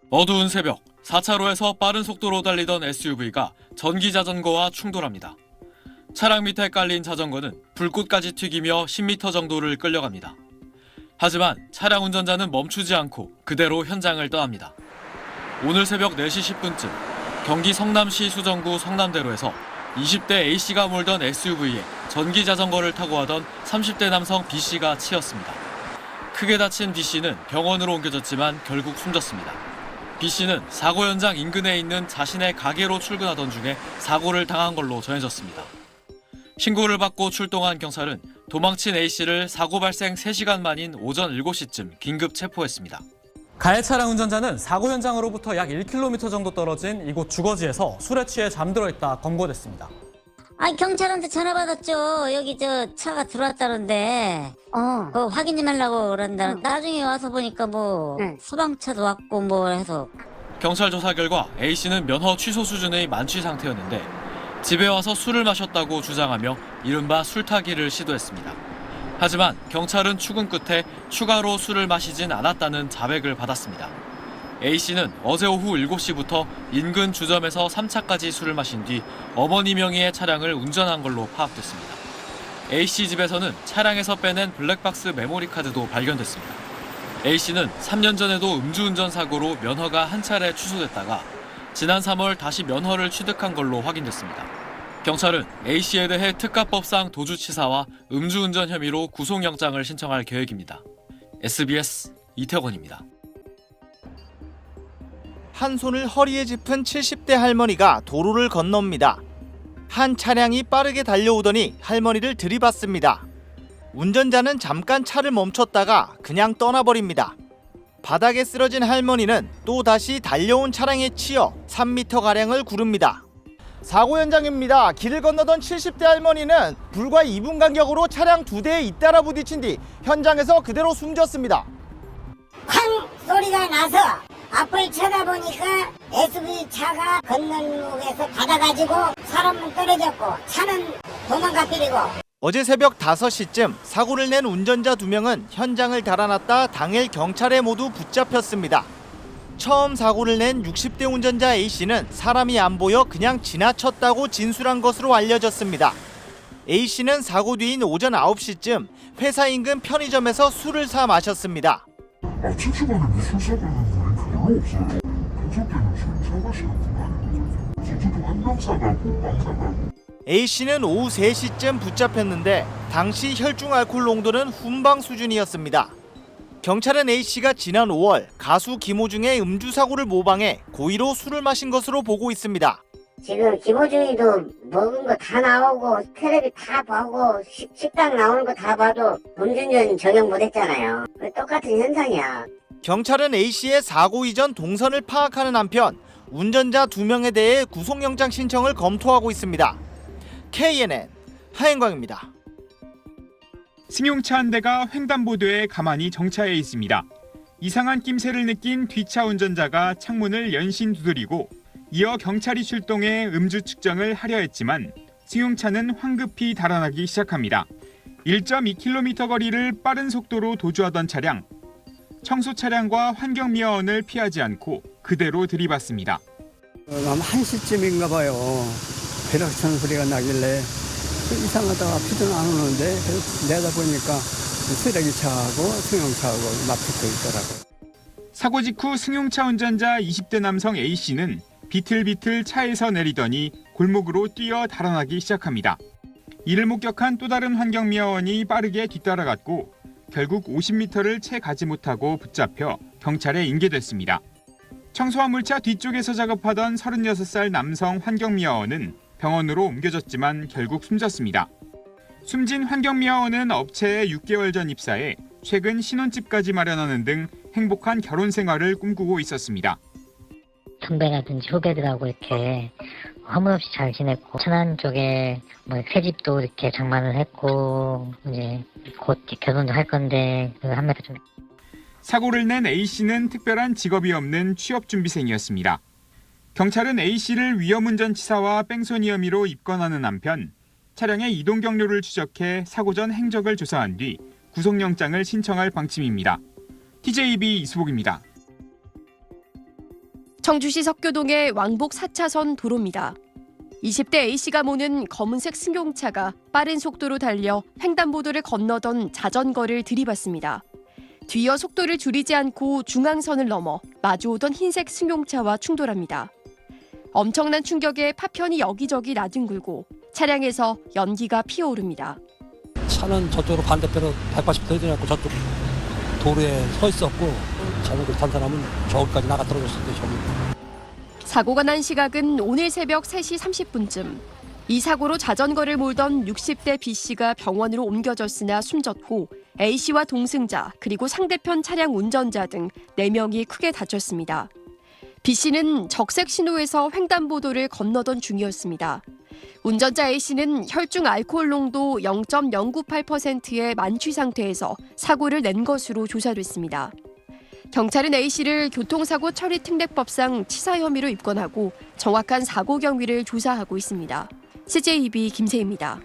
어두운 새벽, 4차로에서 빠른 속도로 달리던 SUV가 전기자전거와 충돌합니다. 차량 밑에 깔린 자전거는 불꽃까지 튀기며 10m 정도를 끌려갑니다. 하지만 차량 운전자는 멈추지 않고 그대로 현장을 떠납니다. 오늘 새벽 4시 10분쯤 경기 성남시 수정구 성남대로에서 20대 A씨가 몰던 SUV에 전기자전거를 타고 가던 30대 남성 B씨가 치였습니다. 크게 다친 B씨는 병원으로 옮겨졌지만 결국 숨졌습니다. B씨는 사고 현장 인근에 있는 자신의 가게로 출근하던 중에 사고를 당한 걸로 전해졌습니다. 신고를 받고 출동한 경찰은 도망친 A씨를 사고 발생 3시간 만인 오전 7시쯤 긴급 체포했습니다. 가해 차량 운전자는 사고 현장으로부터 약 1km 정도 떨어진 이곳 주거지에서 술에 취해 잠들어 있다 검거됐습니다. 경찰한테 전화 받았죠. 여기 차가 들어왔다는데 그거 확인 좀 하려고 그런다. 나중에 와서 보니까 소방차도 왔고 해서. 경찰 조사 결과 A씨는 면허 취소 수준의 만취 상태였는데 집에 와서 술을 마셨다고 주장하며 이른바 술타기를 시도했습니다. 하지만 경찰은 추궁 끝에 추가로 술을 마시진 않았다는 자백을 받았습니다. A씨는 어제 오후 7시부터 인근 주점에서 3차까지 술을 마신 뒤 어머니 명의의 차량을 운전한 걸로 파악됐습니다. A씨 집에서는 차량에서 빼낸 블랙박스 메모리 카드도 발견됐습니다. A씨는 3년 전에도 음주운전 사고로 면허가 한 차례 취소됐다가 지난 3월 다시 면허를 취득한 걸로 확인됐습니다. 경찰은 A씨에 대해 특가법상 도주치사와 음주운전 혐의로 구속영장을 신청할 계획입니다. SBS 이태원입니다. 한 손을 허리에 짚은 70대 할머니가 도로를 건넙니다. 한 차량이 빠르게 달려오더니 할머니를 들이받습니다. 운전자는 잠깐 차를 멈췄다가 그냥 떠나버립니다. 바닥에 쓰러진 할머니는 또다시 달려온 차량에 치여 3m가량을 구릅니다. 사고 현장입니다. 길을 건너던 70대 할머니는 불과 2분 간격으로 차량 2대에 잇따라 부딪힌 뒤 현장에서 그대로 숨졌습니다. 쾅 소리가 나서 앞을 쳐다보니까 SUV 차가 건널목에서 받아가지고 사람은 떨어졌고 차는 도망가 버리고. 어제 새벽 5시쯤 사고를 낸 운전자 2명은 현장을 달아났다 당일 경찰에 모두 붙잡혔습니다. 처음 사고를 낸 60대 운전자 A씨는 사람이 안 보여 그냥 지나쳤다고 진술한 것으로 알려졌습니다. A씨는 사고 뒤인 오전 9시쯤 회사 인근 편의점에서 술을 사 마셨습니다. 아침 시간에 무슨 사고를 낸 거 별로 없어요. 평소 때는 술 사가시는 분 아니거든요. 저도 한 명 사가고 빵 사가고. A씨는 오후 3시쯤 붙잡혔는데 당시 혈중 알코올 농도는 훈방 수준이었습니다. 경찰은 A씨가 지난 5월 가수 김호중의 음주 사고를 모방해 고의로 술을 마신 것으로 보고 있습니다. 지금 김호중이도 먹은 거 다 나오고 텔레비 다 보고 식당 나오는 거 다 봐도 음주운전 적용 못했잖아요. 똑같은 현상이야. 경찰은 A씨의 사고 이전 동선을 파악하는 한편 운전자 2명에 대해 구속영장 신청을 검토하고 있습니다. KNN 하행광입니다. 승용차 한 대가 횡단보도에 가만히 정차해 있습니다. 이상한 낌새를 느낀 뒷차 운전자가 창문을 연신 두드리고 이어 경찰이 출동해 음주 측정을 하려 했지만 승용차는 황급히 달아나기 시작합니다. 1.2km 거리를 빠른 속도로 도주하던 차량. 청소 차량과 환경미화원을 피하지 않고 그대로 들이받습니다. 아마 1시쯤인가 봐요. 벼락 치는 소리가 나길래 이상하다가 비도 안 오는데 내다보니까 쓰레기차하고 승용차하고 맞붙어 있더라고요. 사고 직후 승용차 운전자 20대 남성 A씨는 비틀비틀 차에서 내리더니 골목으로 뛰어 달아나기 시작합니다. 이를 목격한 또 다른 환경미화원이 빠르게 뒤따라갔고 결국 50m를 채 가지 못하고 붙잡혀 경찰에 인계됐습니다. 청소화물차 뒤쪽에서 작업하던 36살 남성 환경미화원은 병원으로 옮겨졌지만 결국 숨졌습니다. 숨진 환경미화원은 업체에 6개월 전 입사해 최근 신혼집까지 마련하는 등 행복한 결혼 생활을 꿈꾸고 있었습니다. 선배라든지 후배들하고 이렇게 허물없이 잘 지냈고 천안 쪽에 새 집도 이렇게 장만을 했고 이제 곧 결혼도 할 건데 하면서 좀. 사고를 낸 A씨는 특별한 직업이 없는 취업준비생이었습니다. 경찰은 A씨를 위험운전치사와 뺑소니 혐의로 입건하는 한편 차량의 이동 경로를 추적해 사고 전 행적을 조사한 뒤 구속영장을 신청할 방침입니다. TJB 이수복입니다. 청주시 석교동의 왕복 4차선 도로입니다. 20대 A씨가 모는 검은색 승용차가 빠른 속도로 달려 횡단보도를 건너던 자전거를 들이받습니다. 뒤이어 속도를 줄이지 않고 중앙선을 넘어 마주오던 흰색 승용차와 충돌합니다. 엄청난 충격에 파편이 여기저기 나뒹굴고 차량에서 연기가 피어오릅니다. 차는 저쪽으로 반대편으로 180도 헤어지고 저쪽 도로에 서 있었고 자전거를 탄 사람은 저기까지 나가 떨어졌을 때 저기. 사고가 난 시각은 오늘 새벽 3시 30분쯤. 이 사고로 자전거를 몰던 60대 B씨가 병원으로 옮겨졌으나 숨졌고 A씨와 동승자 그리고 상대편 차량 운전자 등 4명이 크게 다쳤습니다. B씨는 적색 신호에서 횡단보도를 건너던 중이었습니다. 운전자 A씨는 혈중 알코올 농도 0.098%의 만취 상태에서 사고를 낸 것으로 조사됐습니다. 경찰은 A씨를 교통사고 처리 특례법상 치사 혐의로 입건하고 정확한 사고 경위를 조사하고 있습니다. CJTV 김세희입니다.